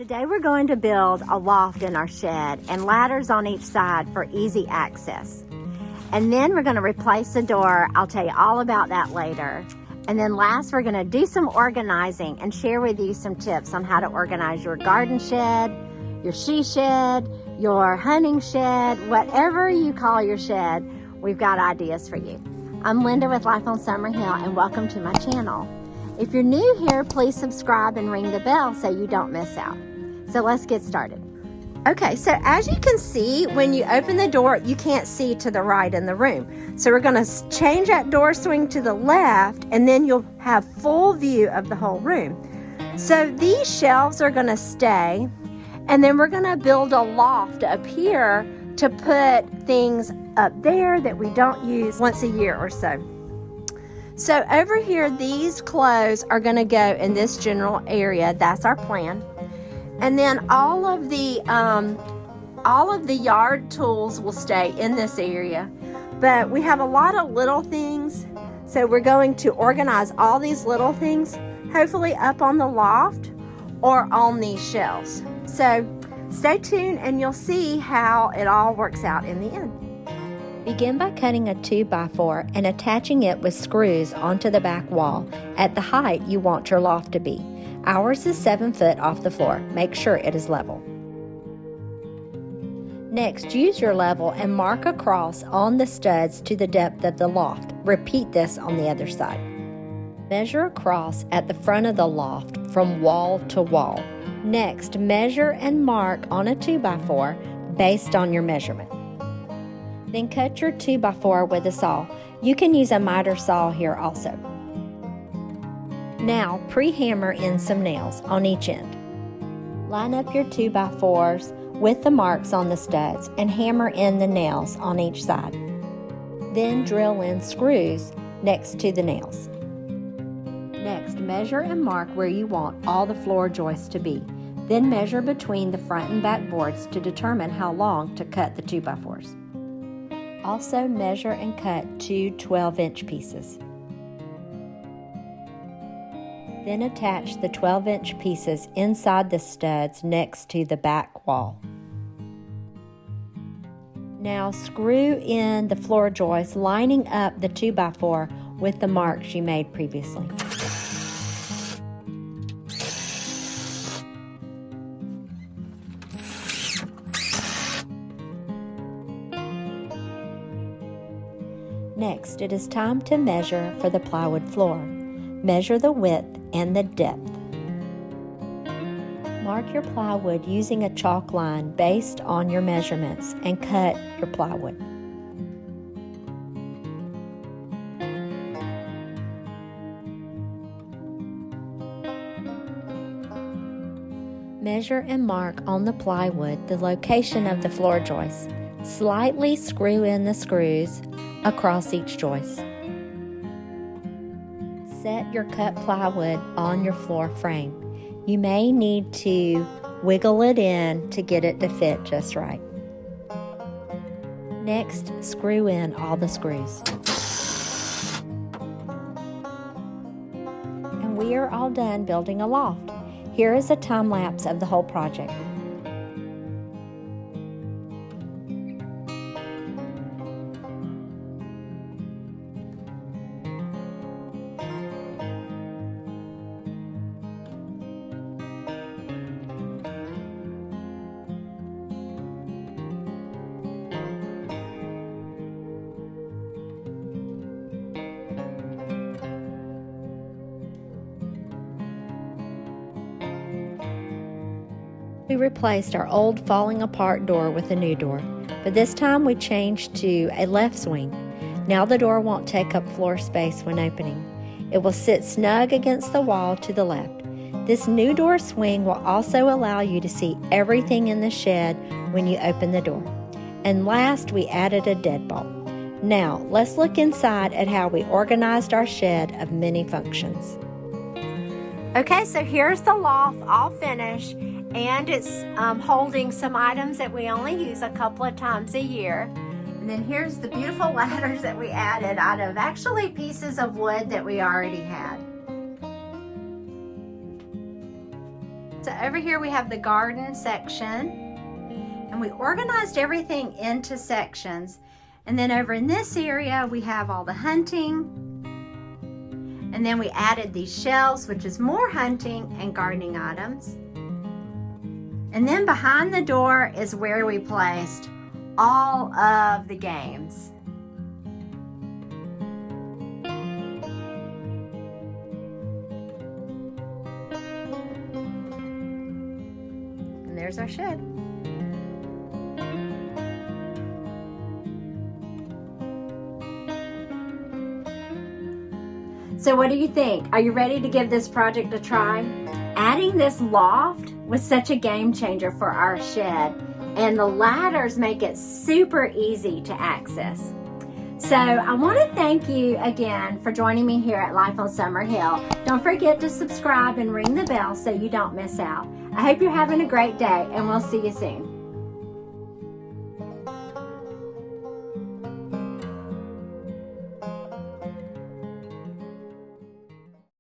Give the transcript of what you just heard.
Today we're going to build a loft in our shed and ladders on each side for easy access. And then we're going to replace the door. I'll tell you all about that later. And then last, we're going to do some organizing and share with you some tips on how to organize your garden shed, your she shed, your hunting shed, whatever you call your shed, we've got ideas for you. I'm Linda with Life on Summerhill, and welcome to my channel. If you're new here, please subscribe and ring the bell so you don't miss out. So let's get started. Okay, so as you can see, when you open the door, you can't see to the right in the room. So we're gonna change that door swing to the left, and then you'll have full view of the whole room. So these shelves are gonna stay, and then we're gonna build a loft up here to put things up there that we don't use once a year or so. So over here, these clothes are gonna go in this general area. That's our plan. And then all of the yard tools will stay in this area. But we have a lot of little things, so we're going to organize all these little things, hopefully up on the loft or on these shelves. So stay tuned and you'll see how it all works out in the end. Begin by cutting a 2x4 and attaching it with screws onto the back wall at the height you want your loft to be. Ours is 7 foot off the floor. Make sure it is level. Next, use your level and mark across on the studs to the depth of the loft. Repeat this on the other side. Measure across at the front of the loft from wall to wall. Next, measure and mark on a 2x4 based on your measurement. Then cut your 2x4 with a saw. You can use a miter saw here also. Now, pre-hammer in some nails on each end. Line up your 2x4s with the marks on the studs and hammer in the nails on each side. Then drill in screws next to the nails. Next, measure and mark where you want all the floor joists to be. Then measure between the front and back boards to determine how long to cut the 2x4s. Also measure and cut 2 12-inch pieces. Then attach the 12-inch pieces inside the studs next to the back wall. Now screw in the floor joists, lining up the 2x4 with the marks you made previously. Next, it is time to measure for the plywood floor. Measure the width and the depth. Mark your plywood using a chalk line based on your measurements and cut your plywood. Measure and mark on the plywood the location of the floor joist. Slightly screw in the screws across each joist. Set your cut plywood on your floor frame. You may need to wiggle it in to get it to fit just right. Next, screw in all the screws. And we are all done building a loft. Here is a time lapse of the whole project. We replaced our old falling apart door with a new door, but this time we changed to a left swing. Now the door won't take up floor space when opening. It will sit snug against the wall to the left. This new door swing will also allow you to see everything in the shed when you open the door. And last, we added a deadbolt. Now, let's look inside at how we organized our shed of many functions. Okay, so here's the loft all finished. And it's holding some items that we only use a couple of times a year. And then here's the beautiful ladders that we added out of actually pieces of wood that we already had. So over here we have the garden section, and we organized everything into sections. And then over in this area we have all the hunting, and then we added these shelves, which is more hunting and gardening items. And then behind the door is where we placed all of the games. And there's our shed. So what do you think? Are you ready to give this project a try? Adding this loft was such a game changer for our shed, and the ladders make it super easy to access. So I want to thank you again for joining me here at Life on Summer Hill. Don't forget to subscribe and ring the bell so you don't miss out. I hope you're having a great day, and we'll see you soon.